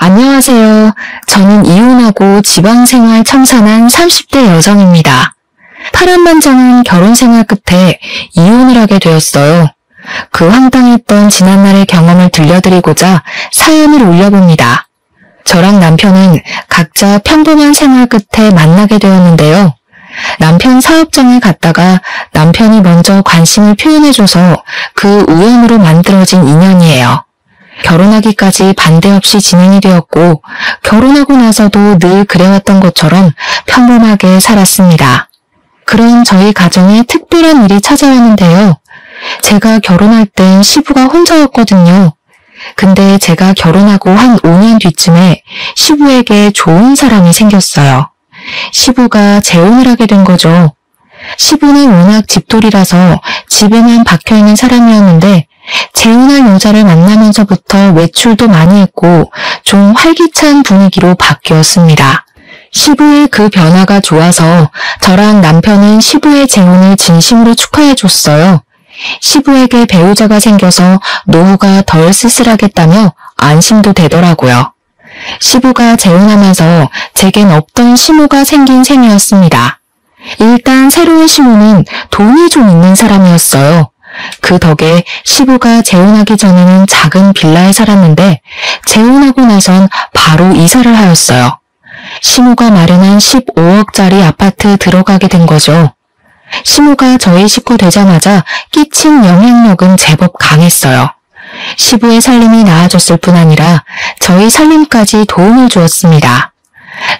안녕하세요. 저는 이혼하고 지방생활 청산한 30대 여성입니다. 파란만장한 결혼생활 끝에 이혼을 하게 되었어요. 그 황당했던 지난날의 경험을 들려드리고자 사연을 올려봅니다. 저랑 남편은 각자 평범한 생활 끝에 만나게 되었는데요. 남편 사업장에 갔다가 남편이 먼저 관심을 표현해줘서 그 우연으로 만들어진 인연이에요. 결혼하기까지 반대 없이 진행이 되었고 결혼하고 나서도 늘 그래왔던 것처럼 평범하게 살았습니다. 그런 저희 가정에 특별한 일이 찾아왔는데요. 제가 결혼할 땐 시부가 혼자였거든요. 근데 제가 결혼하고 한 5년 뒤쯤에 시부에게 좋은 사람이 생겼어요. 시부가 재혼을 하게 된 거죠. 시부는 워낙 집돌이라서 집에만 박혀있는 사람이었는데 재혼할 여자를 만나면서부터 외출도 많이 했고 좀 활기찬 분위기로 바뀌었습니다. 시부의 그 변화가 좋아서 저랑 남편은 시부의 재혼을 진심으로 축하해줬어요. 시부에게 배우자가 생겨서 노후가 덜 쓸쓸하겠다며 안심도 되더라고요. 시부가 재혼하면서 제겐 없던 시모가 생긴 셈이었습니다. 일단 새로운 시모는 돈이 좀 있는 사람이었어요. 그 덕에 시부가 재혼하기 전에는 작은 빌라에 살았는데 재혼하고 나선 바로 이사를 하였어요. 시모가 마련한 15억짜리 아파트 들어가게 된 거죠. 시모가 저희 식구 되자마자 끼친 영향력은 제법 강했어요. 시부의 살림이 나아졌을 뿐 아니라 저희 살림까지 도움을 주었습니다.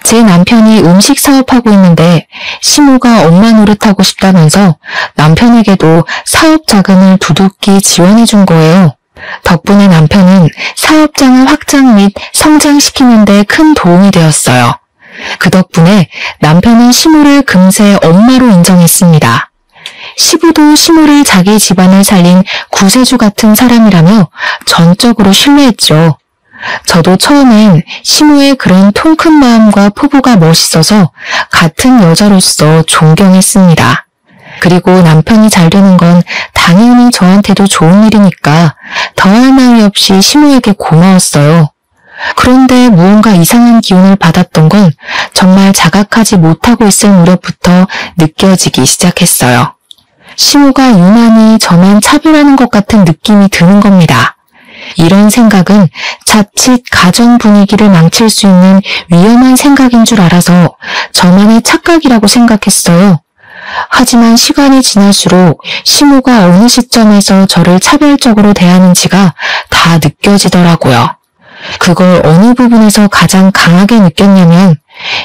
제 남편이 음식 사업하고 있는데 시모가 엄마 노릇하고 싶다면서 남편에게도 사업 자금을 두둑히 지원해 준 거예요. 덕분에 남편은 사업장을 확장 및 성장시키는 데 큰 도움이 되었어요. 그 덕분에 남편은 시모를 금세 엄마로 인정했습니다. 시부도 시모를 자기 집안을 살린 구세주 같은 사람이라며 전적으로 신뢰했죠. 저도 처음엔 시모의 그런 통 큰 마음과 포부가 멋있어서 같은 여자로서 존경했습니다. 그리고 남편이 잘 되는 건 당연히 저한테도 좋은 일이니까 더할 나위 없이 시모에게 고마웠어요. 그런데 무언가 이상한 기운을 받았던 건 정말 자각하지 못하고 있을 무렵부터 느껴지기 시작했어요. 시모가 유난히 저만 차별하는 것 같은 느낌이 드는 겁니다. 이런 생각은 자칫 가정 분위기를 망칠 수 있는 위험한 생각인 줄 알아서 저만의 착각이라고 생각했어요. 하지만 시간이 지날수록 시모가 어느 시점에서 저를 차별적으로 대하는지가 다 느껴지더라고요. 그걸 어느 부분에서 가장 강하게 느꼈냐면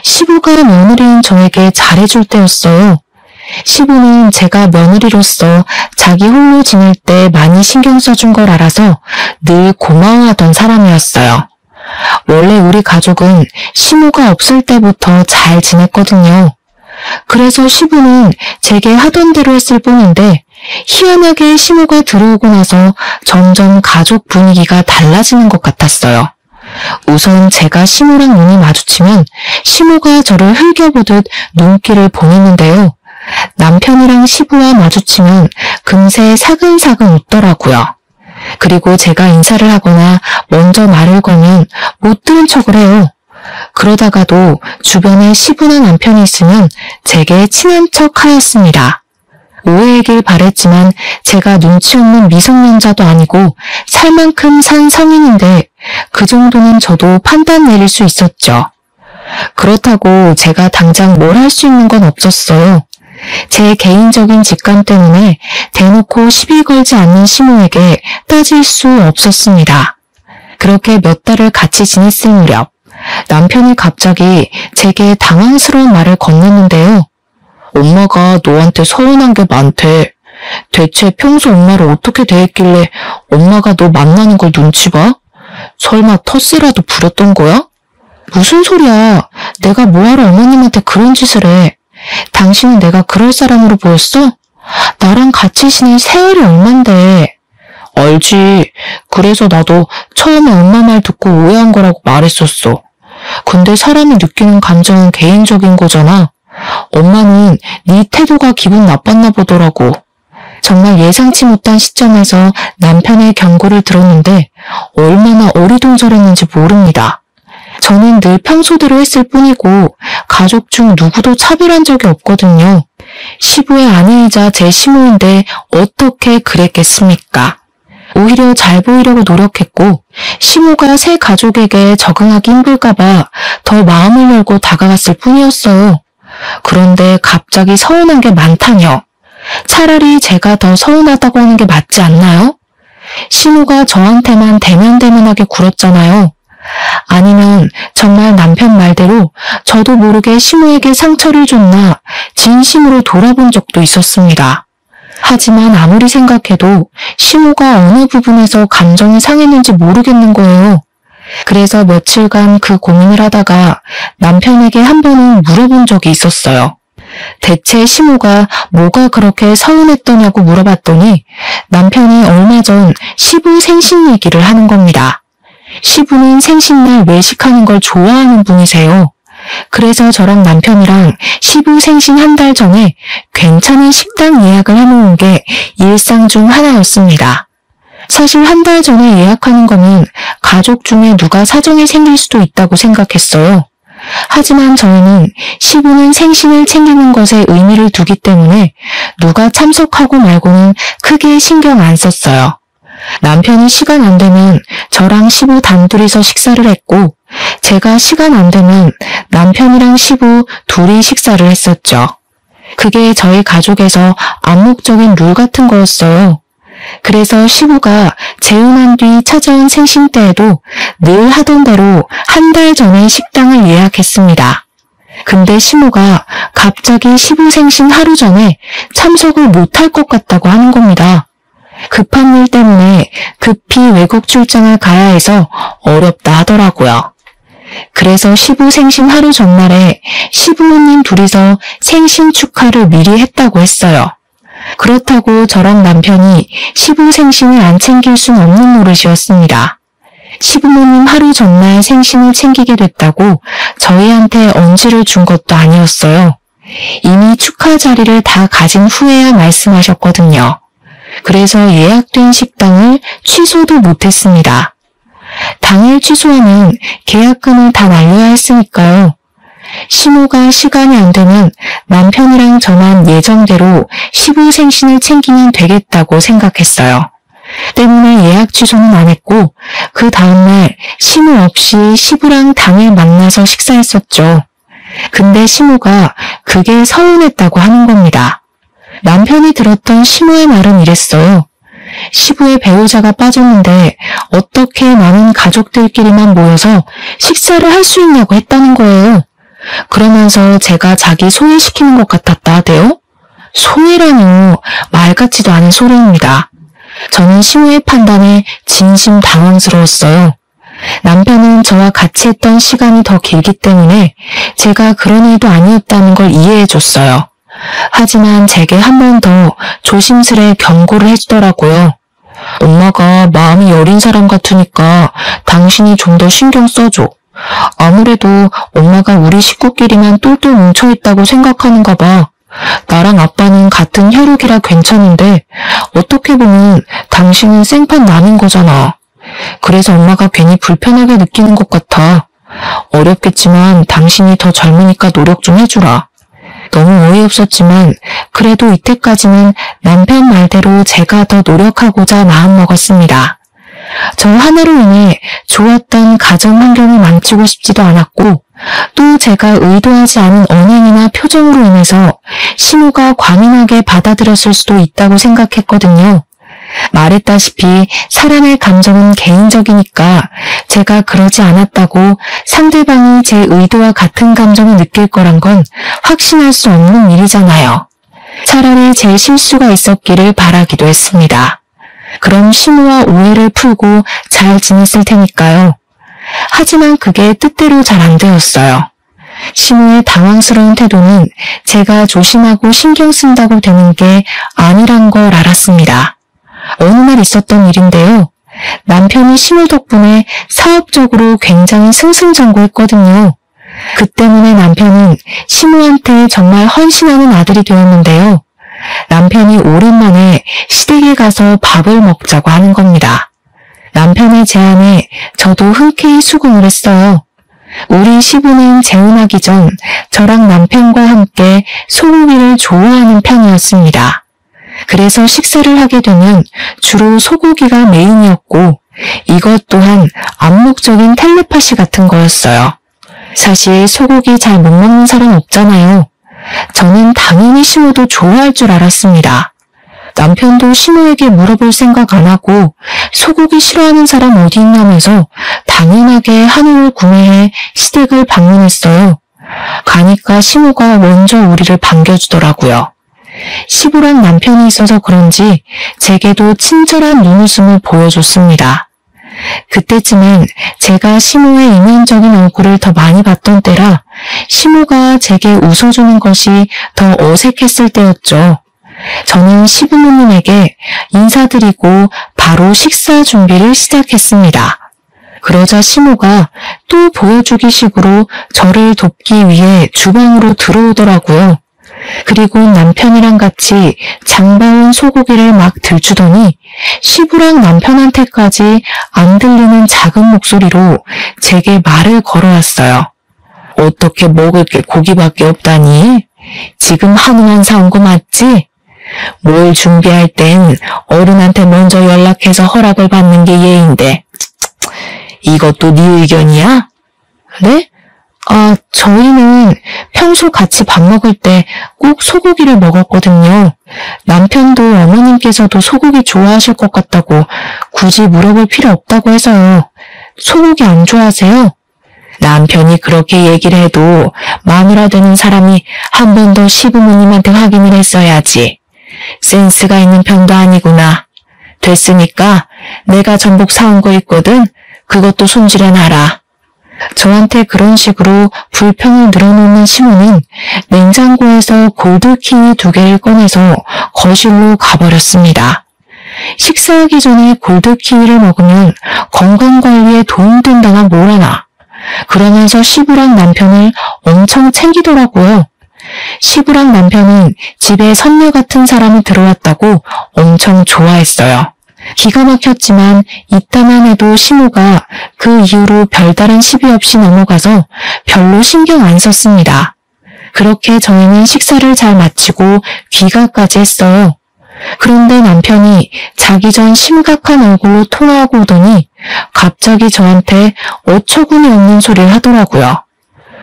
시부가 며느리인 저에게 잘해줄 때였어요. 시부는 제가 며느리로서 자기 홀로 지낼 때 많이 신경 써준 걸 알아서 늘 고마워하던 사람이었어요. 원래 우리 가족은 시모가 없을 때부터 잘 지냈거든요. 그래서 시부는 제게 하던 대로 했을 뿐인데 희한하게 시모가 들어오고 나서 점점 가족 분위기가 달라지는 것 같았어요. 우선 제가 시모랑 눈이 마주치면 시모가 저를 흘겨보듯 눈길을 보냈는데요. 남편이랑 시부와 마주치면 금세 사근사근 웃더라고요. 그리고 제가 인사를 하거나 먼저 말을 걸면 못 들은 척을 해요. 그러다가도 주변에 시부나 남편이 있으면 제게 친한 척 하였습니다. 오해이길 바랬지만 제가 눈치 없는 미성년자도 아니고 살 만큼 산 성인인데 그 정도는 저도 판단 내릴 수 있었죠. 그렇다고 제가 당장 뭘 할 수 있는 건 없었어요. 제 개인적인 직감 때문에 대놓고 시비 걸지 않는 시모에게 따질 수 없었습니다. 그렇게 몇 달을 같이 지냈을 무렵 남편이 갑자기 제게 당황스러운 말을 건넸는데요. 엄마가 너한테 서운한 게 많대. 대체 평소 엄마를 어떻게 대했길래 엄마가 너 만나는 걸 눈치 봐? 설마 텃세라도 부렸던 거야? 무슨 소리야. 내가 뭐하러 어머님한테 그런 짓을 해. 당신은 내가 그럴 사람으로 보였어? 나랑 같이 지낸 세월이 얼만데. 알지. 그래서 나도 처음에 엄마 말 듣고 오해한 거라고 말했었어. 근데 사람이 느끼는 감정은 개인적인 거잖아. 엄마는 네 태도가 기분 나빴나 보더라고. 정말 예상치 못한 시점에서 남편의 경고를 들었는데 얼마나 어리둥절했는지 모릅니다. 저는 늘 평소대로 했을 뿐이고 가족 중 누구도 차별한 적이 없거든요. 시부의 아내이자 제 시모인데 어떻게 그랬겠습니까? 오히려 잘 보이려고 노력했고 시모가 새 가족에게 적응하기 힘들까봐 더 마음을 열고 다가갔을 뿐이었어요. 그런데 갑자기 서운한 게 많다뇨. 차라리 제가 더 서운하다고 하는 게 맞지 않나요? 시모가 저한테만 대면대면하게 굴었잖아요. 아니면 정말 남편 말대로 저도 모르게 시모에게 상처를 줬나 진심으로 돌아본 적도 있었습니다. 하지만 아무리 생각해도 시모가 어느 부분에서 감정이 상했는지 모르겠는 거예요. 그래서 며칠간 그 고민을 하다가 남편에게 한 번은 물어본 적이 있었어요. 대체 시모가 뭐가 그렇게 서운했더냐고 물어봤더니 남편이 얼마 전 시부 생신 얘기를 하는 겁니다. 시부는 생신날 외식하는 걸 좋아하는 분이세요. 그래서 저랑 남편이랑 시부 생신 한 달 전에 괜찮은 식당 예약을 해놓은 게 일상 중 하나였습니다. 사실 한 달 전에 예약하는 거면 가족 중에 누가 사정이 생길 수도 있다고 생각했어요. 하지만 저희는 시부는 생신을 챙기는 것에 의미를 두기 때문에 누가 참석하고 말고는 크게 신경 안 썼어요. 남편이 시간 안 되면 저랑 시부 단둘이서 식사를 했고 제가 시간 안 되면 남편이랑 시부 둘이 식사를 했었죠. 그게 저희 가족에서 암묵적인 룰 같은 거였어요. 그래서 시부가 재혼한 뒤 찾아온 생신 때에도 늘 하던 대로 한 달 전에 식당을 예약했습니다. 근데 시모가 갑자기 시부 생신 하루 전에 참석을 못할 것 같다고 하는 겁니다. 급한 일 때문에 급히 외국 출장을 가야 해서 어렵다 하더라고요. 그래서 시부 생신 하루 전날에 시부모님 둘이서 생신 축하를 미리 했다고 했어요. 그렇다고 저랑 남편이 시부 생신을 안 챙길 순 없는 노릇이었습니다. 시부모님 하루 전날 생신을 챙기게 됐다고 저희한테 언지를 준 것도 아니었어요. 이미 축하 자리를 다 가진 후에야 말씀하셨거든요. 그래서 예약된 식당을 취소도 못했습니다. 당일 취소하면 계약금을 다 날려야 했으니까요. 시모가 시간이 안 되면 남편이랑 저만 예정대로 시부 생신을 챙기면 되겠다고 생각했어요. 때문에 예약 취소는 안 했고 그 다음날 시모 없이 시부랑 당일 만나서 식사했었죠. 근데 시모가 그게 서운했다고 하는 겁니다. 남편이 들었던 시모의 말은 이랬어요. 시부의 배우자가 빠졌는데 어떻게 많은 가족들끼리만 모여서 식사를 할 수 있냐고 했다는 거예요. 그러면서 제가 자기 소외시키는 것 같았다 하대요? 소외라뇨. 말 같지도 않은 소리입니다. 저는 시모의 판단에 진심 당황스러웠어요. 남편은 저와 같이 했던 시간이 더 길기 때문에 제가 그런 일도 아니었다는 걸 이해해줬어요. 하지만 제게 한 번 더 조심스레 경고를 해주더라고요. 엄마가 마음이 여린 사람 같으니까 당신이 좀 더 신경 써줘. 아무래도 엄마가 우리 식구끼리만 똘똘 뭉쳐있다고 생각하는가 봐. 나랑 아빠는 같은 혈육이라 괜찮은데 어떻게 보면 당신은 생판 남인 거잖아. 그래서 엄마가 괜히 불편하게 느끼는 것 같아. 어렵겠지만 당신이 더 젊으니까 노력 좀 해주라. 너무 어이없었지만 그래도 이때까지는 남편 말대로 제가 더 노력하고자 마음먹었습니다. 저 하나로 인해 좋았던 가정 환경을 망치고 싶지도 않았고 또 제가 의도하지 않은 언행이나 표정으로 인해서 시모가 과민하게 받아들였을 수도 있다고 생각했거든요. 말했다시피 사람의 감정은 개인적이니까 제가 그러지 않았다고 상대방이 제 의도와 같은 감정을 느낄 거란 건 확신할 수 없는 일이잖아요. 차라리 제 실수가 있었기를 바라기도 했습니다. 그럼 시모와 오해를 풀고 잘 지냈을 테니까요. 하지만 그게 뜻대로 잘 안 되었어요. 시모의 당황스러운 태도는 제가 조심하고 신경 쓴다고 되는 게 아니란 걸 알았습니다. 어느 날 있었던 일인데요. 남편이 시모 덕분에 사업적으로 굉장히 승승장구했거든요. 그 때문에 남편은 시모한테 정말 헌신하는 아들이 되었는데요. 남편이 오랜만에 시댁에 가서 밥을 먹자고 하는 겁니다. 남편의 제안에 저도 흔쾌히 수긍을 했어요. 우리 시부는 재혼하기 전 저랑 남편과 함께 소고기를 좋아하는 편이었습니다. 그래서 식사를 하게 되면 주로 소고기가 메인이었고 이것 또한 암묵적인 텔레파시 같은 거였어요. 사실 소고기 잘 못 먹는 사람 없잖아요. 저는 당연히 시모도 좋아할 줄 알았습니다. 남편도 시모에게 물어볼 생각 안 하고 소고기 싫어하는 사람 어디 있냐면서 당연하게 한우를 구매해 시댁을 방문했어요. 가니까 시모가 먼저 우리를 반겨주더라고요. 시부랑 남편이 있어서 그런지 제게도 친절한 눈웃음을 보여줬습니다. 그때쯤엔 제가 시모의 이면적인 얼굴을 더 많이 봤던 때라 시모가 제게 웃어주는 것이 더 어색했을 때였죠. 저는 시부모님에게 인사드리고 바로 식사 준비를 시작했습니다. 그러자 시모가 또 보여주기 식으로 저를 돕기 위해 주방으로 들어오더라고요. 그리고 남편이랑 같이 장봐온 소고기를 막 들추더니 시부랑 남편한테까지 안 들리는 작은 목소리로 제게 말을 걸어왔어요. 어떻게 먹을 게 고기밖에 없다니? 지금 한우만 사온 거 맞지? 뭘 준비할 땐 어른한테 먼저 연락해서 허락을 받는 게 예인데 이것도 네 의견이야? 네? 저희는 평소 같이 밥 먹을 때 꼭 소고기를 먹었거든요. 남편도 어머님께서도 소고기 좋아하실 것 같다고 굳이 물어볼 필요 없다고 해서요. 소고기 안 좋아하세요? 남편이 그렇게 얘기를 해도 마누라 되는 사람이 한 번 더 시부모님한테 확인을 했어야지. 센스가 있는 편도 아니구나. 됐으니까 내가 전복 사온 거 있거든. 그것도 손질해 놔라. 저한테 그런 식으로 불평을 늘어놓는 시모는 냉장고에서 골드키위 2개를 꺼내서 거실로 가버렸습니다. 식사하기 전에 골드키위를 먹으면 건강관리에 도움된다나 뭐라나. 그러면서 시부랑 남편을 엄청 챙기더라고요. 시부랑 남편은 집에 선녀 같은 사람이 들어왔다고 엄청 좋아했어요. 기가 막혔지만 이따만 해도 시모가 그 이후로 별다른 시비 없이 넘어가서 별로 신경 안 썼습니다. 그렇게 저희는 식사를 잘 마치고 귀가까지 했어요. 그런데 남편이 자기 전 심각한 얼굴로 통화하고 오더니 갑자기 저한테 어처구니 없는 소리를 하더라고요.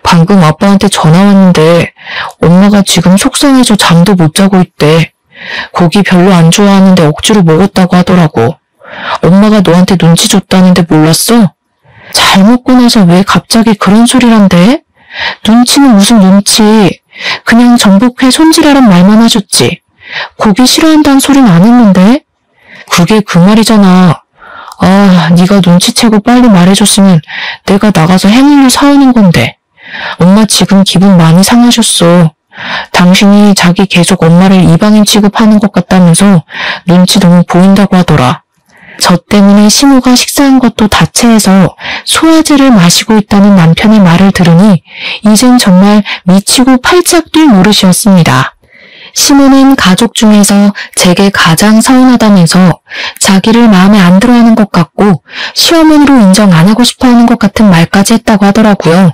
방금 아빠한테 전화 왔는데 엄마가 지금 속상해서 잠도 못 자고 있대. 고기 별로 안 좋아하는데 억지로 먹었다고 하더라고. 엄마가 너한테 눈치 줬다는데 몰랐어? 잘 먹고 나서 왜 갑자기 그런 소리를 한대? 눈치는 무슨 눈치. 그냥 전복회 손질하란 말만 하셨지. 고기 싫어한다는 소리는 안 했는데? 그게 그 말이잖아. 네가 눈치채고 빨리 말해줬으면 내가 나가서 해물류 사오는 건데. 엄마 지금 기분 많이 상하셨어. 당신이 자기 계속 엄마를 이방인 취급하는 것 같다면서 눈치 너무 보인다고 하더라. 저 때문에 시모가 식사한 것도 다체해서 소화제를 마시고 있다는 남편의 말을 들으니 이젠 정말 미치고 팔짝 뛸 노릇이었습니다. 시모는 가족 중에서 제게 가장 서운하다면서 자기를 마음에 안 들어하는 것 같고 시어머니로 인정 안 하고 싶어하는 것 같은 말까지 했다고 하더라고요.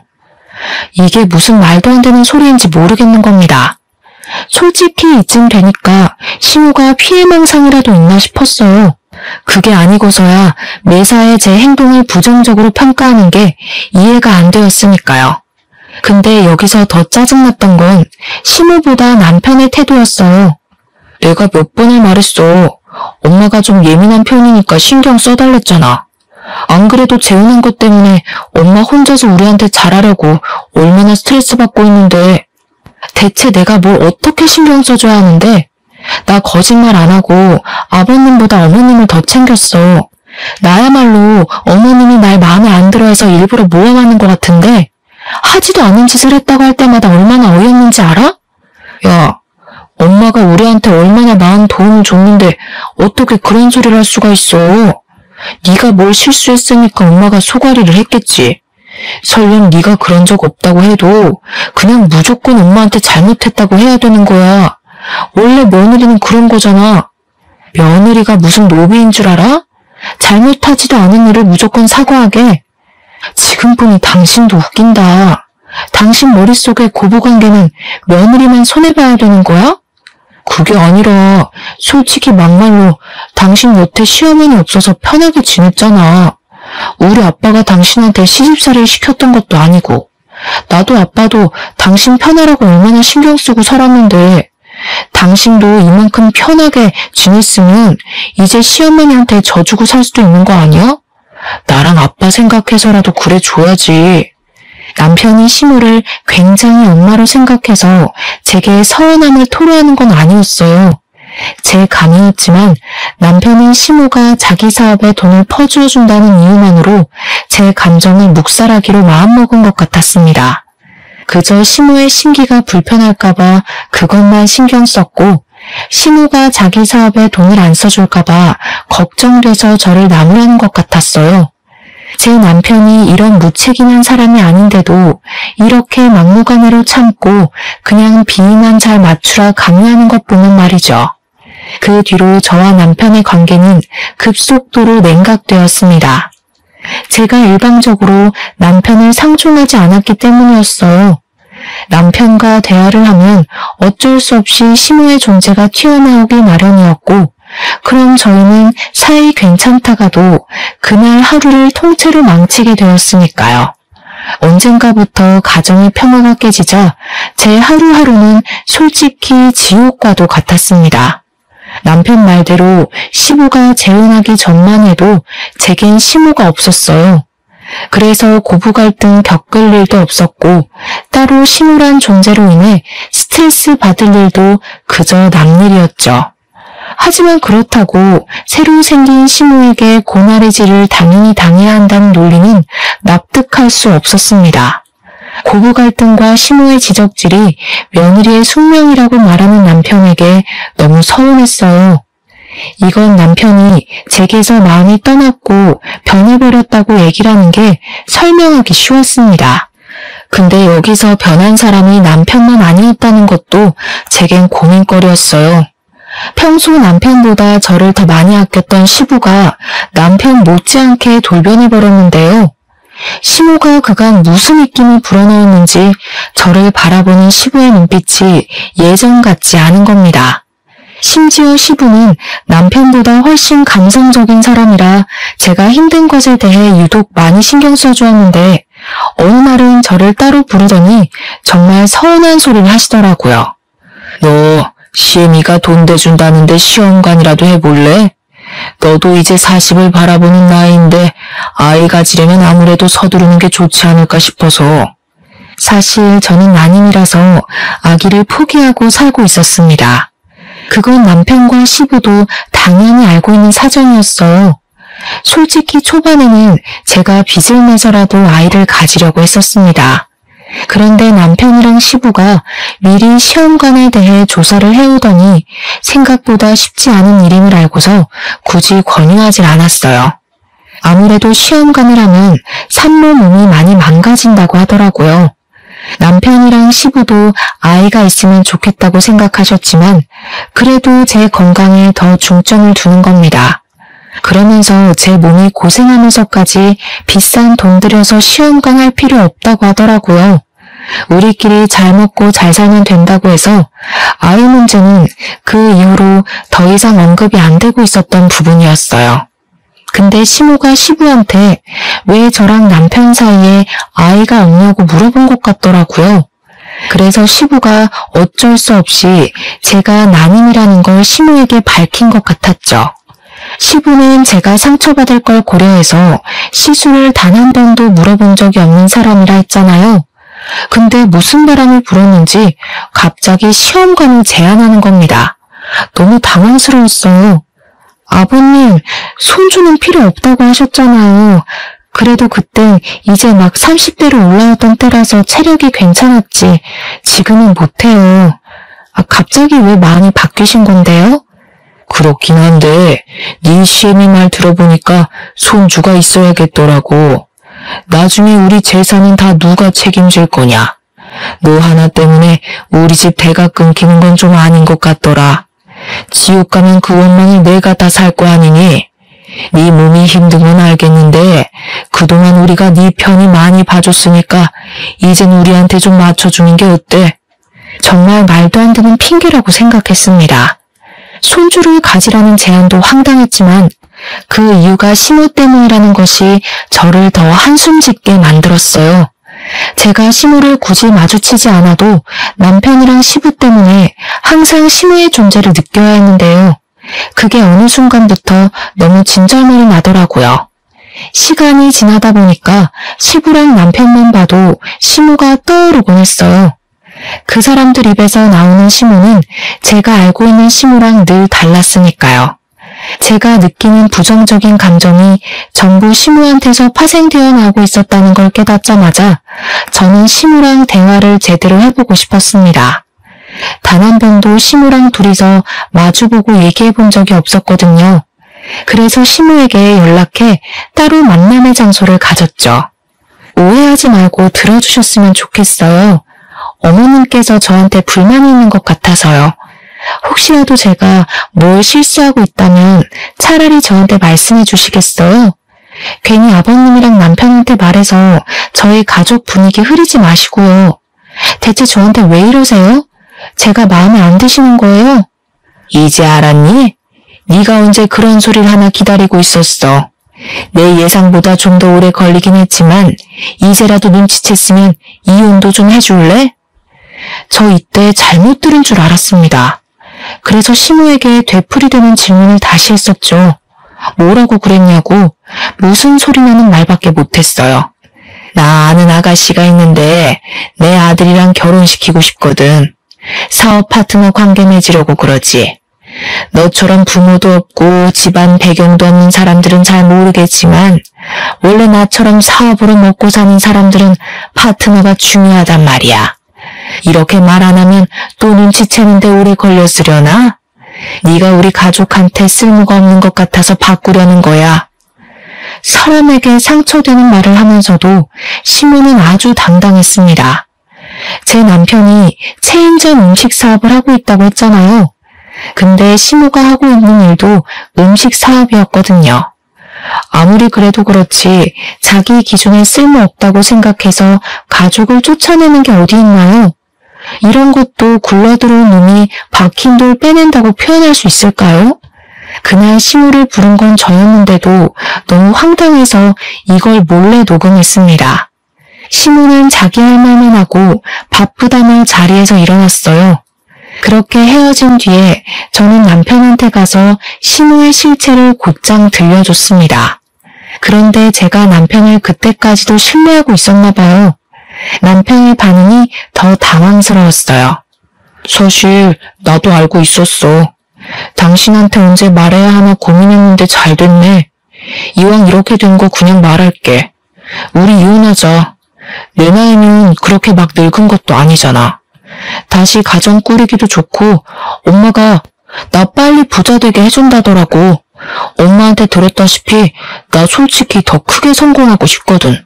이게 무슨 말도 안 되는 소리인지 모르겠는 겁니다. 솔직히 이쯤 되니까 시모가 피해망상이라도 있나 싶었어요. 그게 아니고서야 매사에 제 행동을 부정적으로 평가하는 게 이해가 안 되었으니까요. 근데 여기서 더 짜증났던 건 시모보다 남편의 태도였어요. 내가 몇 번을 말했어. 엄마가 좀 예민한 편이니까 신경 써달랬잖아. 안 그래도 재혼한 것 때문에 엄마 혼자서 우리한테 잘하려고 얼마나 스트레스 받고 있는데 대체 내가 뭘 어떻게 신경 써줘야 하는데? 나 거짓말 안 하고 아버님보다 어머님을 더 챙겼어. 나야말로 어머님이 날 마음에 안 들어해서 일부러 모함하는 것 같은데 하지도 않은 짓을 했다고 할 때마다 얼마나 어이없는지 알아? 야, 엄마가 우리한테 얼마나 많은 도움을 줬는데 어떻게 그런 소리를 할 수가 있어? 네가 뭘 실수했으니까 엄마가 소가리를 했겠지. 설령 네가 그런 적 없다고 해도 그냥 무조건 엄마한테 잘못했다고 해야 되는 거야. 원래 며느리는 그런 거잖아. 며느리가 무슨 노비인 줄 알아? 잘못하지도 않은 일을 무조건 사과하게. 지금 지금뿐이 당신도 웃긴다. 당신 머릿속에 고부관계는 며느리만 손해봐야 되는 거야? 그게 아니라 솔직히 막말로 당신 여태 시어머니 없어서 편하게 지냈잖아. 우리 아빠가 당신한테 시집살이를 시켰던 것도 아니고 나도 아빠도 당신 편하라고 얼마나 신경 쓰고 살았는데 당신도 이만큼 편하게 지냈으면 이제 시어머니한테 져주고 살 수도 있는 거 아니야? 나랑 아빠 생각해서라도 그래 줘야지. 남편이 시모를 굉장히 엄마로 생각해서 제게 서운함을 토로하는 건 아니었어요. 제 감이었지만 남편은 시모가 자기 사업에 돈을 퍼주어 준다는 이유만으로 제 감정을 묵살하기로 마음먹은 것 같았습니다. 그저 시모의 심기가 불편할까봐 그것만 신경 썼고 시모가 자기 사업에 돈을 안 써줄까봐 걱정돼서 저를 나무라는 것 같았어요. 제 남편이 이런 무책임한 사람이 아닌데도 이렇게 막무가내로 참고 그냥 비위만 잘 맞추라 강요하는 것 보면 말이죠. 그 뒤로 저와 남편의 관계는 급속도로 냉각되었습니다. 제가 일방적으로 남편을 상종하지 않았기 때문이었어요. 남편과 대화를 하면 어쩔 수 없이 시모의 존재가 튀어나오기 마련이었고 그럼 저희는 사이 괜찮다가도 그날 하루를 통째로 망치게 되었으니까요. 언젠가부터 가정의 평화가 깨지자 제 하루하루는 솔직히 지옥과도 같았습니다. 남편 말대로 시부가 재혼하기 전만 해도 제겐 시모가 없었어요. 그래서 고부 갈등 겪을 일도 없었고 따로 시모란 존재로 인해 스트레스 받을 일도 그저 남일이었죠. 하지만 그렇다고 새로 생긴 시모에게 고나리질을 당연히 당해야 한다는 논리는 납득할 수 없었습니다. 고부 갈등과 시모의 지적질이 며느리의 숙명이라고 말하는 남편에게 너무 서운했어요. 이건 남편이 제게서 마음이 떠났고 변해버렸다고 얘기를 하는 게 설명하기 쉬웠습니다. 근데 여기서 변한 사람이 남편만 아니었다는 것도 제겐 고민거리였어요. 평소 남편보다 저를 더 많이 아꼈던 시부가 남편 못지않게 돌변해버렸는데요. 시모가 그간 무슨 입김이 불어넣었는지 저를 바라보는 시부의 눈빛이 예전 같지 않은 겁니다. 심지어 시부는 남편보다 훨씬 감성적인 사람이라 제가 힘든 것에 대해 유독 많이 신경 써주었는데 어느 날은 저를 따로 부르더니 정말 서운한 소리를 하시더라고요. 너 시애미가 돈 대준다는데 시험관이라도 해볼래? 너도 이제 40을 바라보는 나이인데 아이 가지려면 아무래도 서두르는 게 좋지 않을까 싶어서. 사실 저는 난임이라서 아기를 포기하고 살고 있었습니다. 그건 남편과 시부도 당연히 알고 있는 사정이었어요. 솔직히 초반에는 제가 빚을 내서라도 아이를 가지려고 했었습니다. 그런데 남편이랑 시부가 미리 시험관에 대해 조사를 해오더니 생각보다 쉽지 않은 일임을 알고서 굳이 권유하지 않았어요. 아무래도 시험관을 하면 산모 몸이 많이 망가진다고 하더라고요. 남편이랑 시부도 아이가 있으면 좋겠다고 생각하셨지만 그래도 제 건강에 더 중점을 두는 겁니다. 그러면서 제 몸이 고생하면서까지 비싼 돈 들여서 시험관 할 필요 없다고 하더라고요. 우리끼리 잘 먹고 잘 살면 된다고 해서 아이 문제는 그 이후로 더 이상 언급이 안 되고 있었던 부분이었어요. 근데 시모가 시부한테 왜 저랑 남편 사이에 아이가 없냐고 물어본 것 같더라고요. 그래서 시부가 어쩔 수 없이 제가 난임이라는 걸 시모에게 밝힌 것 같았죠. 시부는 제가 상처받을 걸 고려해서 시술을 단 한 번도 물어본 적이 없는 사람이라 했잖아요. 근데 무슨 바람을 불었는지 갑자기 시험관을 제안하는 겁니다. 너무 당황스러웠어요. 아버님, 손주는 필요 없다고 하셨잖아요. 그래도 그땐 이제 막 30대로 올라왔던 때라서 체력이 괜찮았지. 지금은 못해요. 갑자기 왜 마음이 바뀌신 건데요? 그렇긴 한데 네 시애미 말 들어보니까 손주가 있어야겠더라고. 나중에 우리 재산은 다 누가 책임질 거냐. 너 하나 때문에 우리 집 대가 끊기는 건 좀 아닌 것 같더라. 지옥 가면 그 원망이 내가 다 살 거 아니니? 네 몸이 힘든 건 알겠는데 그동안 우리가 네 편이 많이 봐줬으니까 이젠 우리한테 좀 맞춰주는 게 어때? 정말 말도 안 되는 핑계라고 생각했습니다. 손주를 가지라는 제안도 황당했지만 그 이유가 시모 때문이라는 것이 저를 더 한숨 짓게 만들었어요. 제가 시모를 굳이 마주치지 않아도 남편이랑 시부 때문에 항상 시모의 존재를 느껴야 했는데요. 그게 어느 순간부터 너무 진절머리 나더라고요. 시간이 지나다 보니까 시부랑 남편만 봐도 시모가 떠오르곤 했어요. 그 사람들 입에서 나오는 시모는 제가 알고 있는 시모랑 늘 달랐으니까요. 제가 느끼는 부정적인 감정이 전부 시모한테서 파생되어 나오고 있었다는 걸 깨닫자마자 저는 시모랑 대화를 제대로 해보고 싶었습니다. 단 한 번도 시모랑 둘이서 마주보고 얘기해 본 적이 없었거든요. 그래서 시모에게 연락해 따로 만남의 장소를 가졌죠. 오해하지 말고 들어주셨으면 좋겠어요. 어머님께서 저한테 불만이 있는 것 같아서요. 혹시라도 제가 뭘 실수하고 있다면 차라리 저한테 말씀해 주시겠어요? 괜히 아버님이랑 남편한테 말해서 저희 가족 분위기 흐리지 마시고요. 대체 저한테 왜 이러세요? 제가 마음에 안 드시는 거예요? 이제 알았니? 네가 언제 그런 소리를 하나 기다리고 있었어. 내 예상보다 좀 더 오래 걸리긴 했지만 이제라도 눈치챘으면 이혼도 좀 해줄래? 저 이때 잘못 들은 줄 알았습니다. 그래서 시모에게 되풀이되는 질문을 다시 했었죠. 뭐라고 그랬냐고 무슨 소리 나는 말밖에 못했어요. 나 아는 아가씨가 있는데 내 아들이랑 결혼시키고 싶거든. 사업 파트너 관계 맺으려고 그러지. 너처럼 부모도 없고 집안 배경도 없는 사람들은 잘 모르겠지만 원래 나처럼 사업으로 먹고 사는 사람들은 파트너가 중요하단 말이야. 이렇게 말 안 하면 또 눈치채는데 오래 걸렸으려나? 네가 우리 가족한테 쓸모가 없는 것 같아서 바꾸려는 거야. 사람에게 상처되는 말을 하면서도 시모는 아주 당당했습니다. 제 남편이 체인점 음식 사업을 하고 있다고 했잖아요. 근데 시모가 하고 있는 일도 음식 사업이었거든요. 아무리 그래도 그렇지 자기 기준에 쓸모없다고 생각해서 가족을 쫓아내는 게 어디 있나요? 이런 것도 굴러들어온 놈이 박힌 돌 빼낸다고 표현할 수 있을까요? 그날 시모를 부른 건 저였는데도 너무 황당해서 이걸 몰래 녹음했습니다. 시모는 자기 할 말만 하고 바쁘다며 자리에서 일어났어요. 그렇게 헤어진 뒤에 저는 남편한테 가서 시모의 실체를 곧장 들려줬습니다. 그런데 제가 남편을 그때까지도 신뢰하고 있었나 봐요. 남편의 반응이 더 당황스러웠어요. 사실 나도 알고 있었어. 당신한테 언제 말해야 하나 고민했는데 잘 됐네. 이왕 이렇게 된 거 그냥 말할게. 우리 이혼하자. 내 나이는 그렇게 막 늙은 것도 아니잖아. 다시 가정 꾸리기도 좋고 엄마가 나 빨리 부자 되게 해준다더라고. 엄마한테 들었다시피 나 솔직히 더 크게 성공하고 싶거든.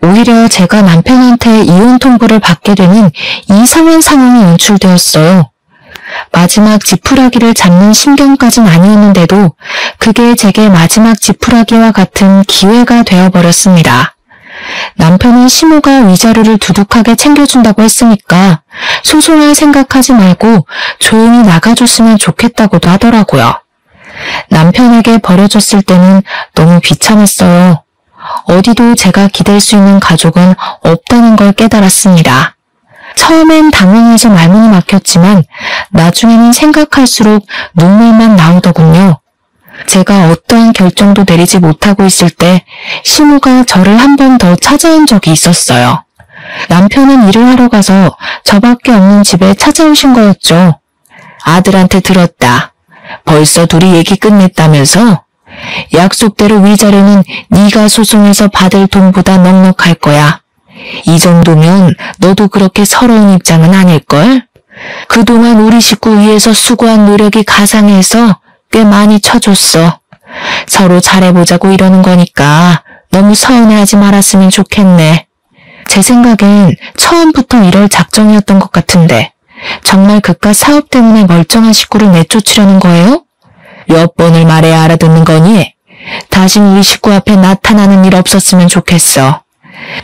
오히려 제가 남편한테 이혼 통보를 받게 되는 이상한 상황이 연출되었어요. 마지막 지푸라기를 잡는 심경까진 아니었는데도 그게 제게 마지막 지푸라기와 같은 기회가 되어버렸습니다. 남편은 시모가 위자료를 두둑하게 챙겨준다고 했으니까 소송할 생각하지 말고 조용히 나가줬으면 좋겠다고도 하더라고요. 남편에게 버려졌을 때는 너무 비참했어요. 어디도 제가 기댈 수 있는 가족은 없다는 걸 깨달았습니다. 처음엔 당황해서 말문이 막혔지만 나중에는 생각할수록 눈물만 나오더군요. 제가 어떠한 결정도 내리지 못하고 있을 때 시모가 저를 한 번 더 찾아온 적이 있었어요. 남편은 일을 하러 가서 저밖에 없는 집에 찾아오신 거였죠. 아들한테 들었다. 벌써 둘이 얘기 끝냈다면서? 약속대로 위자료는 네가 소송해서 받을 돈보다 넉넉할 거야. 이 정도면 너도 그렇게 서러운 입장은 아닐걸? 그동안 우리 식구 위해서 수고한 노력이 가상해서 꽤 많이 쳐줬어. 서로 잘해보자고 이러는 거니까 너무 서운해하지 말았으면 좋겠네. 제 생각엔 처음부터 이럴 작정이었던 것 같은데 정말 그깟 사업 때문에 멀쩡한 식구를 내쫓으려는 거예요? 몇 번을 말해야 알아듣는 거니? 다신 우리 식구 앞에 나타나는 일 없었으면 좋겠어.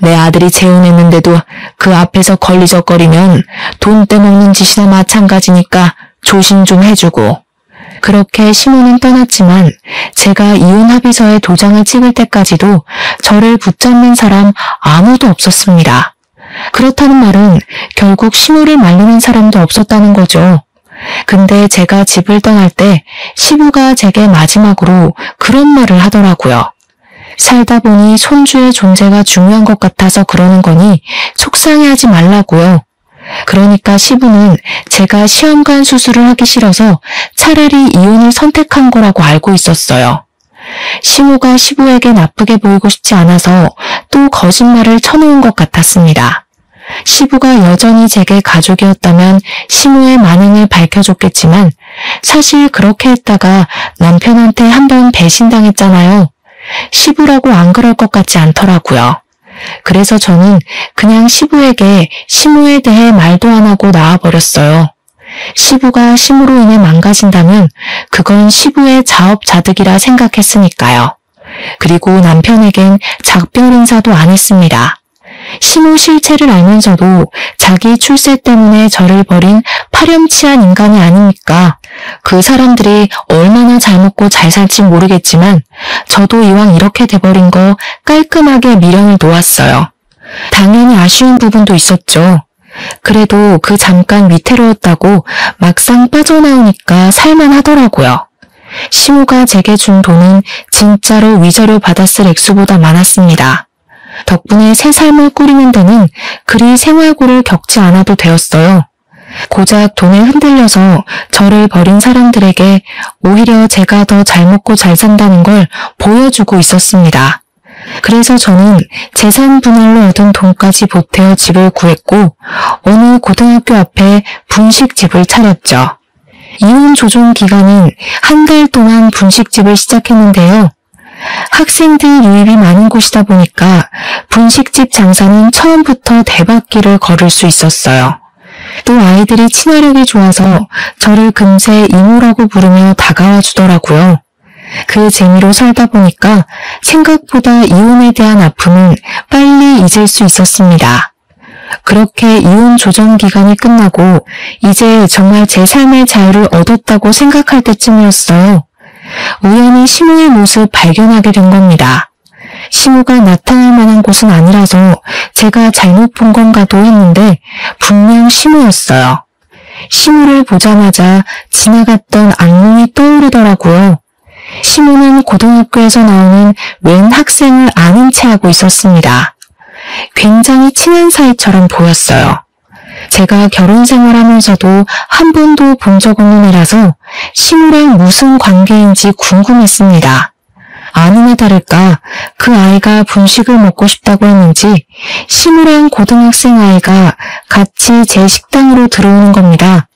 내 아들이 재혼했는데도 그 앞에서 걸리적거리면 돈 떼먹는 짓이나 마찬가지니까 조심 좀 해주고. 그렇게 시모는 떠났지만 제가 이혼 합의서에 도장을 찍을 때까지도 저를 붙잡는 사람 아무도 없었습니다. 그렇다는 말은 결국 시모를 말리는 사람도 없었다는 거죠. 근데 제가 집을 떠날 때 시부가 제게 마지막으로 그런 말을 하더라고요. 살다 보니 손주의 존재가 중요한 것 같아서 그러는 거니 속상해하지 말라고요. 그러니까 시부는 제가 시험관 수술을 하기 싫어서 차라리 이혼을 선택한 거라고 알고 있었어요. 시모가 시부에게 나쁘게 보이고 싶지 않아서 또 거짓말을 쳐놓은 것 같았습니다. 시부가 여전히 제게 가족이었다면 시모의 만행을 밝혀줬겠지만 사실 그렇게 했다가 남편한테 한번 배신당했잖아요. 시부라고 안 그럴 것 같지 않더라고요. 그래서 저는 그냥 시부에게 시모에 대해 말도 안 하고 나와버렸어요. 시부가 시모로 인해 망가진다면 그건 시부의 자업자득이라 생각했으니까요. 그리고 남편에겐 작별 인사도 안 했습니다. 시모 실체를 알면서도 자기 출세 때문에 저를 버린 파렴치한 인간이 아닙니까? 그 사람들이 얼마나 잘 먹고 잘 살지 모르겠지만 저도 이왕 이렇게 돼버린 거 깔끔하게 미련을 놓았어요. 당연히 아쉬운 부분도 있었죠. 그래도 그 잠깐 위태로웠다고 막상 빠져나오니까 살만하더라고요. 시모가 제게 준 돈은 진짜로 위자료 받았을 액수보다 많았습니다. 덕분에 새 삶을 꾸리는 데는 그리 생활고를 겪지 않아도 되었어요. 고작 돈에 흔들려서 저를 버린 사람들에게 오히려 제가 더 잘 먹고 잘 산다는 걸 보여주고 있었습니다. 그래서 저는 재산 분할로 얻은 돈까지 보태어 집을 구했고 어느 고등학교 앞에 분식집을 차렸죠. 이혼 조정 기간인 한 달 동안 분식집을 시작했는데요. 학생들 유입이 많은 곳이다 보니까 분식집 장사는 처음부터 대박기를 걸을 수 있었어요. 또 아이들이 친화력이 좋아서 저를 금세 이모라고 부르며 다가와 주더라고요. 그 재미로 살다 보니까 생각보다 이혼에 대한 아픔은 빨리 잊을 수 있었습니다. 그렇게 이혼 조정 기간이 끝나고 이제 정말 제 삶의 자유를 얻었다고 생각할 때쯤이었어요. 우연히 시모의 모습 발견하게 된 겁니다. 시모가 나타날 만한 곳은 아니라서 제가 잘못 본 건가도 했는데 분명 시모였어요. 시모를 보자마자 지나갔던 악몽이 떠오르더라고요. 시모는 고등학교에서 나오는 웬 학생을 아는 체 하고 있었습니다. 굉장히 친한 사이처럼 보였어요. 제가 결혼 생활하면서도 한 번도 본 적 없는 애라서 시모랑 무슨 관계인지 궁금했습니다. 아니나 다를까 그 아이가 분식을 먹고 싶다고 했는지 시모랑 고등학생 아이가 같이 제 식당으로 들어오는 겁니다.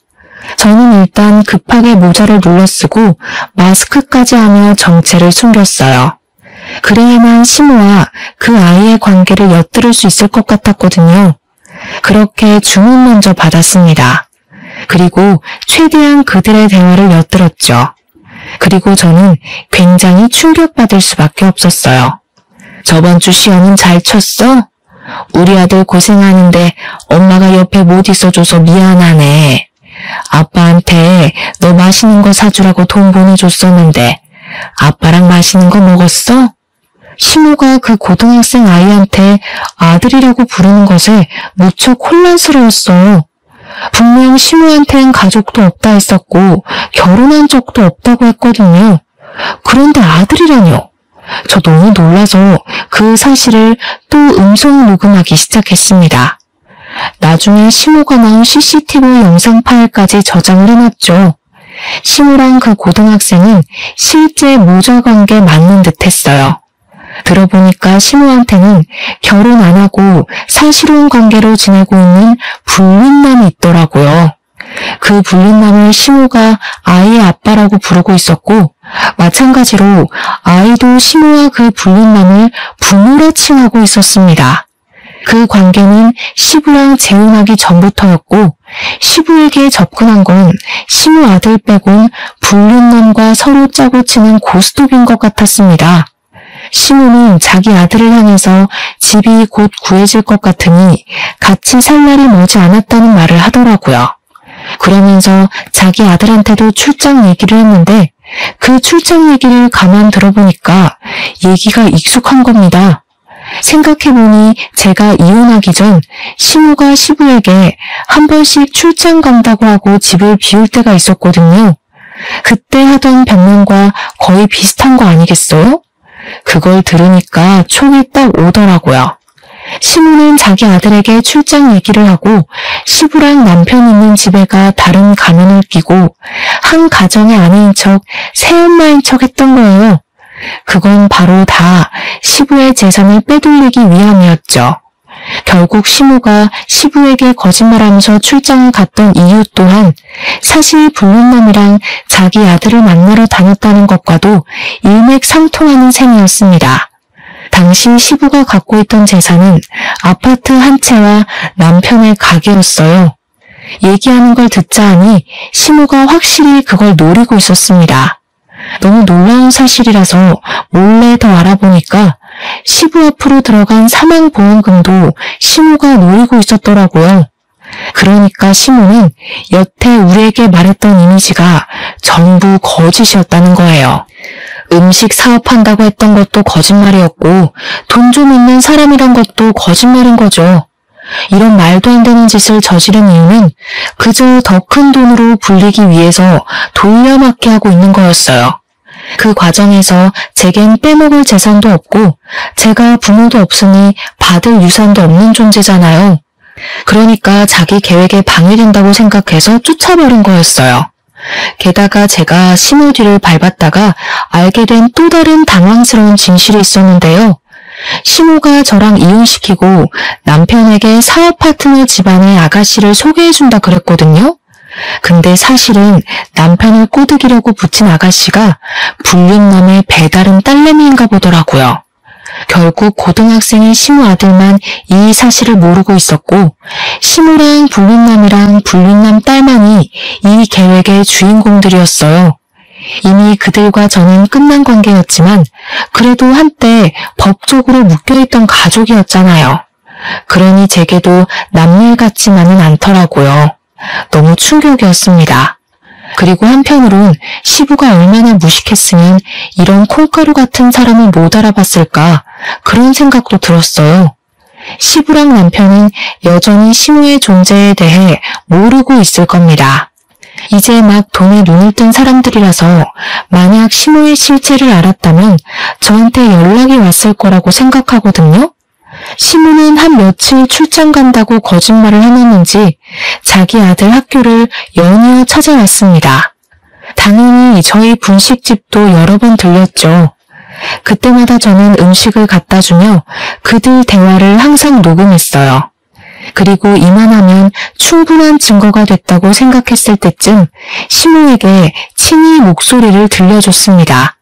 저는 일단 급하게 모자를 눌러쓰고 마스크까지 하며 정체를 숨겼어요. 그래야만 시모와 그 아이의 관계를 엿들을 수 있을 것 같았거든요. 그렇게 주문 먼저 받았습니다. 그리고 최대한 그들의 대화를 엿들었죠. 그리고 저는 굉장히 충격받을 수밖에 없었어요. 저번 주 시험은 잘 쳤어? 우리 아들 고생하는데 엄마가 옆에 못 있어줘서 미안하네. 아빠한테 너 맛있는 거 사주라고 돈 보내줬었는데 아빠랑 맛있는 거 먹었어? 시모가 그 고등학생 아이한테 아들이라고 부르는 것에 무척 혼란스러웠어요. 분명 시모한텐 가족도 없다 했었고 결혼한 적도 없다고 했거든요. 그런데 아들이라뇨. 저 너무 놀라서 그 사실을 또 음성 녹음하기 시작했습니다. 나중에 시모가 나온 CCTV 영상 파일까지 저장을 해놨죠. 시모랑 그 고등학생은 실제 모자 관계 맞는 듯 했어요. 들어보니까 시모한테는 결혼 안 하고 사실혼 관계로 지내고 있는 불륜남이 있더라고요. 그 불륜남을 시모가 아이의 아빠라고 부르고 있었고 마찬가지로 아이도 시모와 그 불륜남을 부모라 칭하고 있었습니다. 그 관계는 시부랑 재혼하기 전부터였고 시부에게 접근한 건 시부 아들 빼곤 불륜남과 서로 짜고 치는 고스톱인 것 같았습니다. 시부는 자기 아들을 향해서 집이 곧 구해질 것 같으니 같이 살 날이 머지 않았다는 말을 하더라고요. 그러면서 자기 아들한테도 출장 얘기를 했는데 그 출장 얘기를 가만 들어보니까 얘기가 익숙한 겁니다. 생각해보니 제가 이혼하기 전 시부가 시부에게 한 번씩 출장 간다고 하고 집을 비울 때가 있었거든요. 그때 하던 변명과 거의 비슷한 거 아니겠어요? 그걸 들으니까 촉이 딱 오더라고요. 시부는 자기 아들에게 출장 얘기를 하고 시부랑 남편 있는 집에 가 다른 가면을 끼고 한 가정의 아내인 척 새엄마인 척 했던 거예요. 그건 바로 다 시부의 재산을 빼돌리기 위함이었죠. 결국 시부가 시부에게 거짓말하면서 출장을 갔던 이유 또한 사실 불륜남이랑 자기 아들을 만나러 다녔다는 것과도 일맥상통하는 셈이었습니다. 당시 시부가 갖고 있던 재산은 아파트 한 채와 남편의 가게였어요. 얘기하는 걸 듣자 하니 시부가 확실히 그걸 노리고 있었습니다. 너무 놀라운 사실이라서 몰래 더 알아보니까 시부 앞으로 들어간 사망보험금도 시부가 노리고 있었더라고요. 그러니까 시부는 여태 우리에게 말했던 이미지가 전부 거짓이었다는 거예요. 음식 사업한다고 했던 것도 거짓말이었고 돈 좀 있는 사람이란 것도 거짓말인 거죠. 이런 말도 안 되는 짓을 저지른 이유는 그저 더 큰 돈으로 불리기 위해서 돌려막기 하고 있는 거였어요. 그 과정에서 제겐 빼먹을 재산도 없고 제가 부모도 없으니 받을 유산도 없는 존재잖아요. 그러니까 자기 계획에 방해된다고 생각해서 쫓아버린 거였어요. 게다가 제가 시모 뒤를 밟았다가 알게 된 또 다른 당황스러운 진실이 있었는데요. 시모가 저랑 이혼시키고 남편에게 사업 파트너 집안의 아가씨를 소개해준다 그랬거든요. 근데 사실은 남편을 꼬드기려고 붙인 아가씨가 불륜남의 배다른 딸내미인가 보더라고요. 결국 고등학생인 시모 아들만 이 사실을 모르고 있었고 시모랑 불륜남이랑 불륜남 딸만이 이 계획의 주인공들이었어요. 이미 그들과 저는 끝난 관계였지만 그래도 한때 법적으로 묶여있던 가족이었잖아요. 그러니 제게도 남일 같지만은 않더라고요. 너무 충격이었습니다. 그리고 한편으론 시부가 얼마나 무식했으면 이런 콩가루 같은 사람을 못 알아봤을까 그런 생각도 들었어요. 시부랑 남편은 여전히 시모의 존재에 대해 모르고 있을 겁니다. 이제 막 돈에 눈을 뜬 사람들이라서 만약 시모의 실체를 알았다면 저한테 연락이 왔을 거라고 생각하거든요. 시모는 한 며칠 출장 간다고 거짓말을 해놨는지 자기 아들 학교를 연이어 찾아왔습니다. 당연히 저희 분식집도 여러 번 들렸죠. 그때마다 저는 음식을 갖다 주며 그들 대화를 항상 녹음했어요. 그리고 이만하면 충분한 증거가 됐다고 생각했을 때쯤 시모에게 친히 목소리를 들려줬습니다.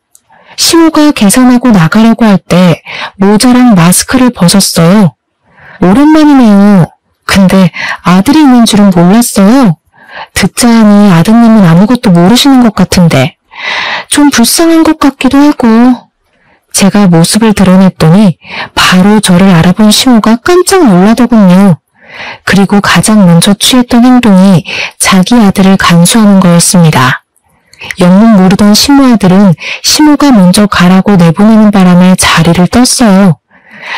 시모가 계산하고 나가려고 할 때 모자랑 마스크를 벗었어요. 오랜만이네요. 근데 아들이 있는 줄은 몰랐어요. 듣자 하니 아드님은 아무것도 모르시는 것 같은데 좀 불쌍한 것 같기도 하고. 제가 모습을 드러냈더니 바로 저를 알아본 시모가 깜짝 놀라더군요. 그리고 가장 먼저 취했던 행동이 자기 아들을 간수하는 거였습니다. 영문 모르던 시모 아들은 시모가 먼저 가라고 내보내는 바람에 자리를 떴어요.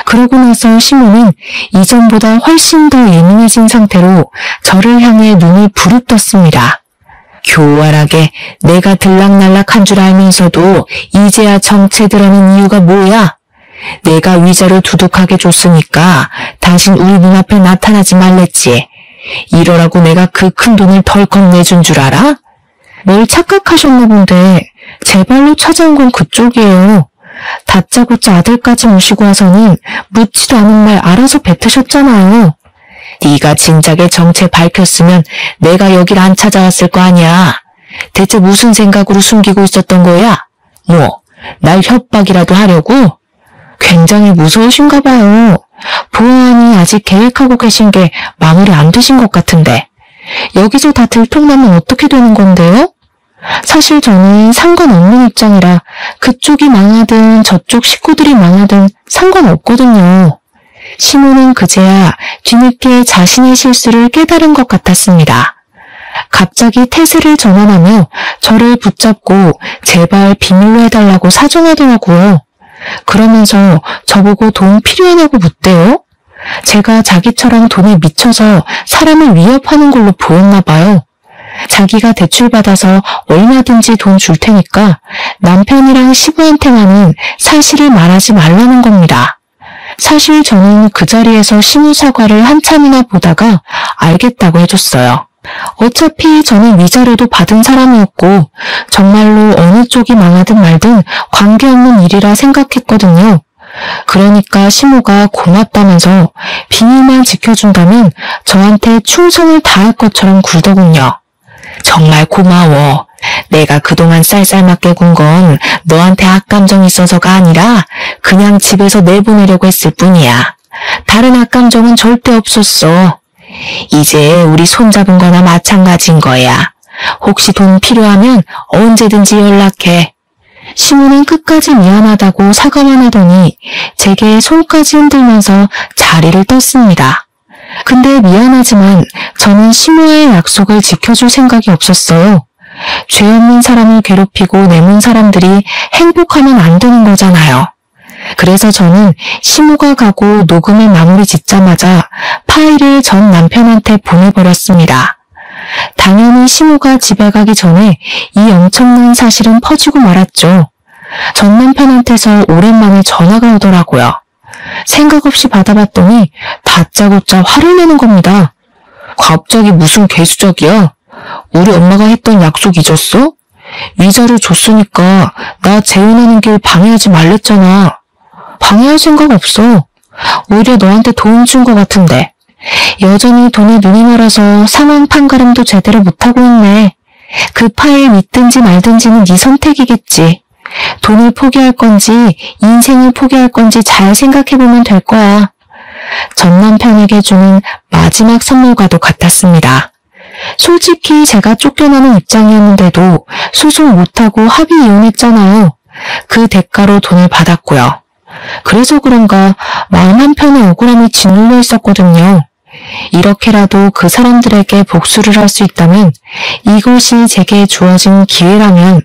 그러고 나서 시모는 이전보다 훨씬 더 예민해진 상태로 저를 향해 눈을 부릅떴습니다. 교활하게 내가 들락날락한 줄 알면서도 이제야 정체 드러낸 이유가 뭐야? 내가 위자료 두둑하게 줬으니까 당신 우리 눈앞에 나타나지 말랬지. 이러라고 내가 그 큰 돈을 덜컥 내준 줄 알아? 뭘 착각하셨나 본데 제 발로 찾아온 건 그쪽이에요. 다짜고짜 아들까지 모시고 와서는 묻지도 않은 말 알아서 뱉으셨잖아요. 네가 진작에 정체 밝혔으면 내가 여길 안 찾아왔을 거 아니야. 대체 무슨 생각으로 숨기고 있었던 거야? 뭐, 날 협박이라도 하려고? 굉장히 무서우신가 봐요. 보아하니 아직 계획하고 계신 게 마무리 안 되신 것 같은데 여기서 다 들통나면 어떻게 되는 건데요? 사실 저는 상관없는 입장이라 그쪽이 망하든 저쪽 식구들이 망하든 상관없거든요. 시모는 그제야 뒤늦게 자신의 실수를 깨달은 것 같았습니다. 갑자기 태세를 전환하며 저를 붙잡고 제발 비밀로 해달라고 사정하더라고요. 그러면서 저보고 돈 필요하냐고 묻대요. 제가 자기처럼 돈에 미쳐서 사람을 위협하는 걸로 보였나 봐요. 자기가 대출받아서 얼마든지 돈 줄 테니까 남편이랑 시부한테만은 사실을 말하지 말라는 겁니다. 사실 저는 그 자리에서 시무 사과를 한참이나 보다가 알겠다고 해줬어요. 어차피 저는 위자료도 받은 사람이었고 정말로 어느 쪽이 망하든 말든 관계없는 일이라 생각했거든요. 그러니까 시모가 고맙다면서 비밀만 지켜준다면 저한테 충성을 다할 것처럼 굴더군요. 정말 고마워. 내가 그동안 쌀쌀맞게 군 건 너한테 악감정 있어서가 아니라 그냥 집에서 내보내려고 했을 뿐이야. 다른 악감정은 절대 없었어. 이제 우리 손잡은 거나 마찬가지인 거야. 혹시 돈 필요하면 언제든지 연락해. 시모는 끝까지 미안하다고 사과만 하더니 제게 손까지 흔들면서 자리를 떴습니다. 근데 미안하지만 저는 시모의 약속을 지켜줄 생각이 없었어요. 죄 없는 사람을 괴롭히고 내몬 사람들이 행복하면 안 되는 거잖아요. 그래서 저는 시모가 가고 녹음을 마무리 짓자마자 파일을 전 남편한테 보내버렸습니다. 당연히 시모가 집에 가기 전에 이 엄청난 사실은 퍼지고 말았죠. 전 남편한테서 오랜만에 전화가 오더라고요. 생각 없이 받아봤더니 다짜고짜 화를 내는 겁니다. 갑자기 무슨 개수작이야? 우리 엄마가 했던 약속 잊었어? 위자료 줬으니까 나 재혼하는 길 방해하지 말랬잖아. 방해할 생각 없어. 오히려 너한테 도움 준 것 같은데. 여전히 돈에 눈이 멀어서 상황 판가름도 제대로 못하고 있네. 그 파일 믿든지 말든지는 네 선택이겠지. 돈을 포기할 건지 인생을 포기할 건지 잘 생각해보면 될 거야. 전 남편에게 주는 마지막 선물과도 같았습니다. 솔직히 제가 쫓겨나는 입장이었는데도 소송 못하고 합의 이혼했잖아요. 그 대가로 돈을 받았고요. 그래서 그런가 마음 한편에 억울함이 짓눌려 있었거든요. 이렇게라도 그 사람들에게 복수를 할 수 있다면, 이것이 제게 주어진 기회라면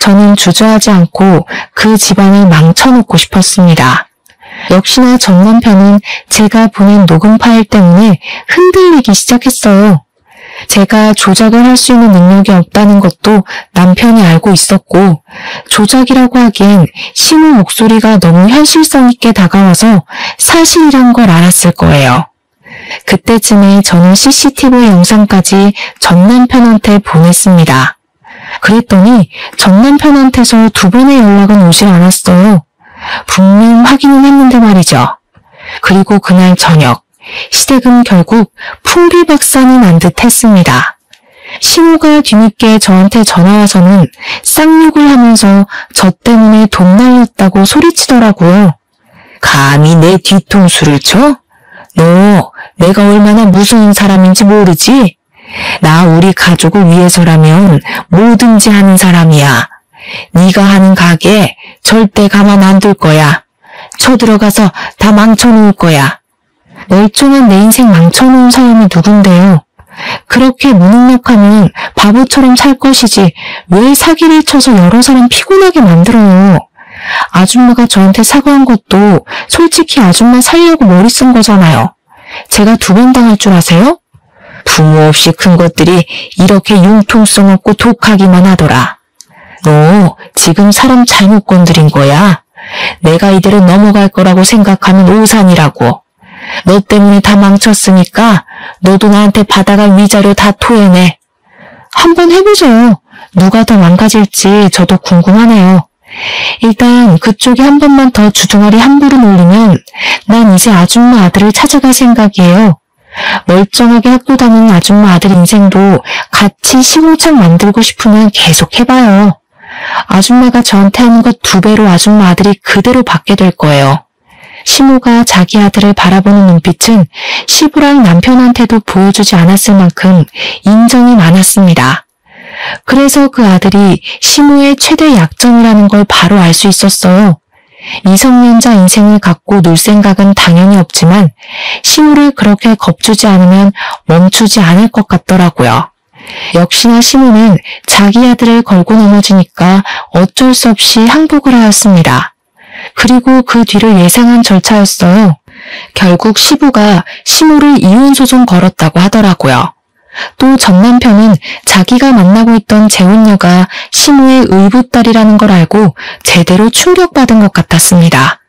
저는 주저하지 않고 그 집안을 망쳐놓고 싶었습니다. 역시나 전 남편은 제가 보낸 녹음 파일 때문에 흔들리기 시작했어요. 제가 조작을 할 수 있는 능력이 없다는 것도 남편이 알고 있었고, 조작이라고 하기엔 시모 목소리가 너무 현실성 있게 다가와서 사실이란 걸 알았을 거예요. 그때쯤에 저는 CCTV 영상까지 전 남편한테 보냈습니다. 그랬더니 전 남편한테서 2번의 연락은 오질 않았어요. 분명 확인은 했는데 말이죠. 그리고 그날 저녁, 시댁은 결국 풍비박산이 난 듯 했습니다. 시모가 뒤늦게 저한테 전화와서는 쌍욕을 하면서 저 때문에 돈 날렸다고 소리치더라고요. 감히 내 뒤통수를 쳐? 너 내가 얼마나 무서운 사람인지 모르지? 나 우리 가족을 위해서라면 뭐든지 하는 사람이야. 네가 하는 가게 절대 가만 안 둘 거야. 쳐들어가서 다 망쳐놓을 거야. 멀쩡한 내 인생 망쳐놓은 사람이 누군데요? 그렇게 무능력하면 바보처럼 살 것이지 왜 사기를 쳐서 여러 사람 피곤하게 만들어요? 아줌마가 저한테 사과한 것도 솔직히 아줌마 살려고 머리 쓴 거잖아요. 제가 2번 당할 줄 아세요? 부모 없이 큰 것들이 이렇게 융통성 없고 독하기만 하더라. 너 지금 사람 잘못 건드린 거야. 내가 이대로 넘어갈 거라고 생각하면 오산이라고. 너 때문에 다 망쳤으니까 너도 나한테 받아갈 위자료 다 토해내. 한번 해보죠. 누가 더 망가질지 저도 궁금하네요. 일단 그쪽이 한 번만 더 주둥아리 함부로 놀리면 난 이제 아줌마 아들을 찾아갈 생각이에요. 멀쩡하게 학교 다니는 아줌마 아들 인생도 같이 시궁창 만들고 싶으면 계속 해봐요. 아줌마가 저한테 하는 것 2배로 아줌마 아들이 그대로 받게 될 거예요. 시모가 자기 아들을 바라보는 눈빛은 시부랑 남편한테도 보여주지 않았을 만큼 인정이 많았습니다. 그래서 그 아들이 시모의 최대 약점이라는 걸 바로 알 수 있었어요. 미성년자 인생을 갖고 놀 생각은 당연히 없지만 시모를 그렇게 겁주지 않으면 멈추지 않을 것 같더라고요. 역시나 시모는 자기 아들을 걸고 넘어지니까 어쩔 수 없이 항복을 하였습니다. 그리고 그 뒤를 예상한 절차였어요. 결국 시부가 시모를 이혼소송 걸었다고 하더라고요. 또 전 남편은 자기가 만나고 있던 재혼녀가 시모의 의붓딸이라는 걸 알고 제대로 충격받은 것 같았습니다.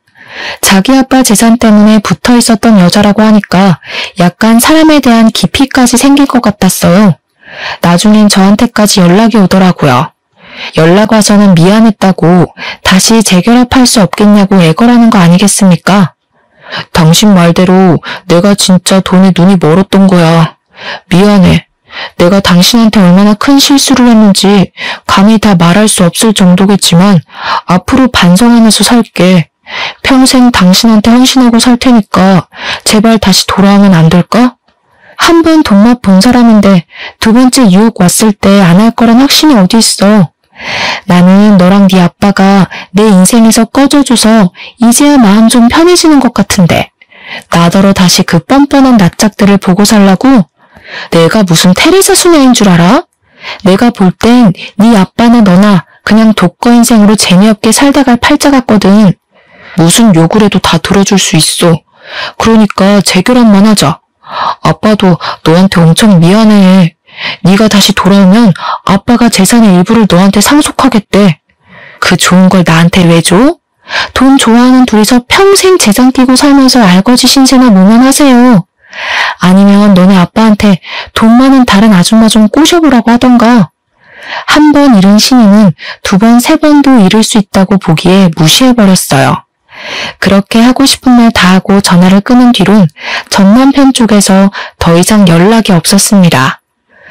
자기 아빠 재산 때문에 붙어 있었던 여자라고 하니까 약간 사람에 대한 깊이까지 생길 것 같았어요. 나중엔 저한테까지 연락이 오더라고요. 연락 와서는 미안했다고 다시 재결합할 수 없겠냐고 애걸하는 거 아니겠습니까? 당신 말대로 내가 진짜 돈에 눈이 멀었던 거야. 미안해. 내가 당신한테 얼마나 큰 실수를 했는지 감히 다 말할 수 없을 정도겠지만 앞으로 반성하면서 살게. 평생 당신한테 헌신하고 살 테니까 제발 다시 돌아오면 안 될까? 한 번 돈맛 본 사람인데 두 번째 유혹 왔을 때 안 할 거란 확신이 어디 있어. 나는 너랑 네 아빠가 내 인생에서 꺼져줘서 이제야 마음 좀 편해지는 것 같은데 나더러 다시 그 뻔뻔한 낯짝들을 보고 살라고? 내가 무슨 테레사 수녀인 줄 알아? 내가 볼 땐 네 아빠나 너나 그냥 독거 인생으로 재미없게 살다 갈 팔자 같거든. 무슨 욕을 해도 다 들어줄 수 있어. 그러니까 재결합만 하자. 아빠도 너한테 엄청 미안해. 네가 다시 돌아오면 아빠가 재산의 일부를 너한테 상속하겠대. 그 좋은 걸 나한테 왜 줘? 돈 좋아하는 둘이서 평생 재산 끼고 살면서 알거지 신세나 모면하세요. 아니면 너네 아빠한테 돈 많은 다른 아줌마 좀 꼬셔보라고 하던가. 한 번 잃은 신임은 두 번, 세 번도 잃을 수 있다고 보기에 무시해버렸어요. 그렇게 하고 싶은 말 다 하고 전화를 끊은 뒤론 전 남편 쪽에서 더 이상 연락이 없었습니다.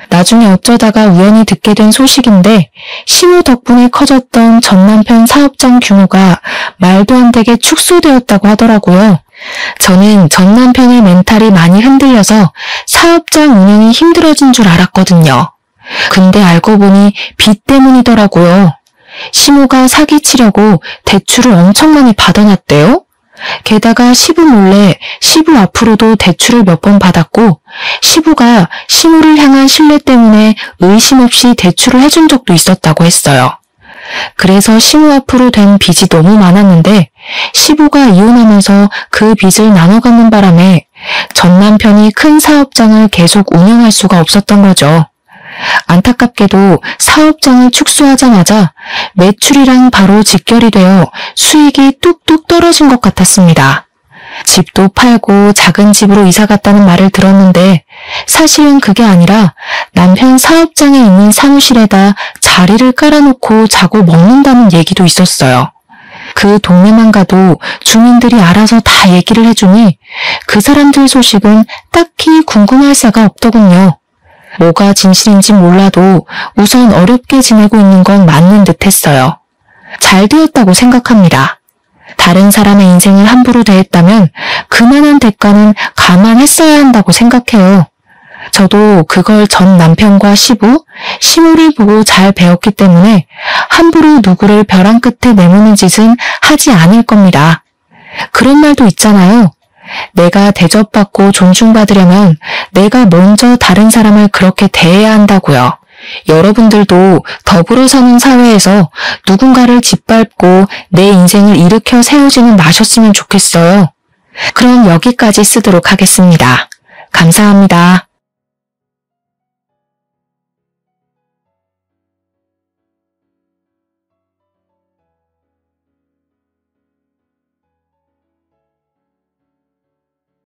나중에 어쩌다가 우연히 듣게 된 소식인데 시모 덕분에 커졌던 전 남편 사업장 규모가 말도 안 되게 축소되었다고 하더라고요. 저는 전 남편의 멘탈이 많이 흔들려서 사업장 운영이 힘들어진 줄 알았거든요. 근데 알고 보니 빚 때문이더라고요. 시모가 사기치려고 대출을 엄청 많이 받아놨대요. 게다가 시부 몰래 시부 앞으로도 대출을 몇 번 받았고 시부가 시모를 향한 신뢰 때문에 의심 없이 대출을 해준 적도 있었다고 했어요. 그래서 시모 앞으로 된 빚이 너무 많았는데 시부가 이혼하면서 그 빚을 나눠 갚는 바람에 전 남편이 큰 사업장을 계속 운영할 수가 없었던 거죠. 안타깝게도 사업장을 축소하자마자 매출이랑 바로 직결이 되어 수익이 뚝뚝 떨어진 것 같았습니다. 집도 팔고 작은 집으로 이사 갔다는 말을 들었는데 사실은 그게 아니라 남편 사업장에 있는 사무실에다 자리를 깔아놓고 자고 먹는다는 얘기도 있었어요. 그 동네만 가도 주민들이 알아서 다 얘기를 해주니 그 사람들 소식은 딱히 궁금할 새가 없더군요. 뭐가 진실인지 몰라도 우선 어렵게 지내고 있는 건 맞는 듯 했어요. 잘 되었다고 생각합니다. 다른 사람의 인생을 함부로 대했다면 그만한 대가는 감안했어야 한다고 생각해요. 저도 그걸 전 남편과 시부, 시모를 보고 잘 배웠기 때문에 함부로 누구를 벼랑 끝에 내모는 짓은 하지 않을 겁니다. 그런 말도 있잖아요. 내가 대접받고 존중받으려면 내가 먼저 다른 사람을 그렇게 대해야 한다고요. 여러분들도 더불어 사는 사회에서 누군가를 짓밟고 내 인생을 일으켜 세우지는 마셨으면 좋겠어요. 그럼 여기까지 쓰도록 하겠습니다. 감사합니다.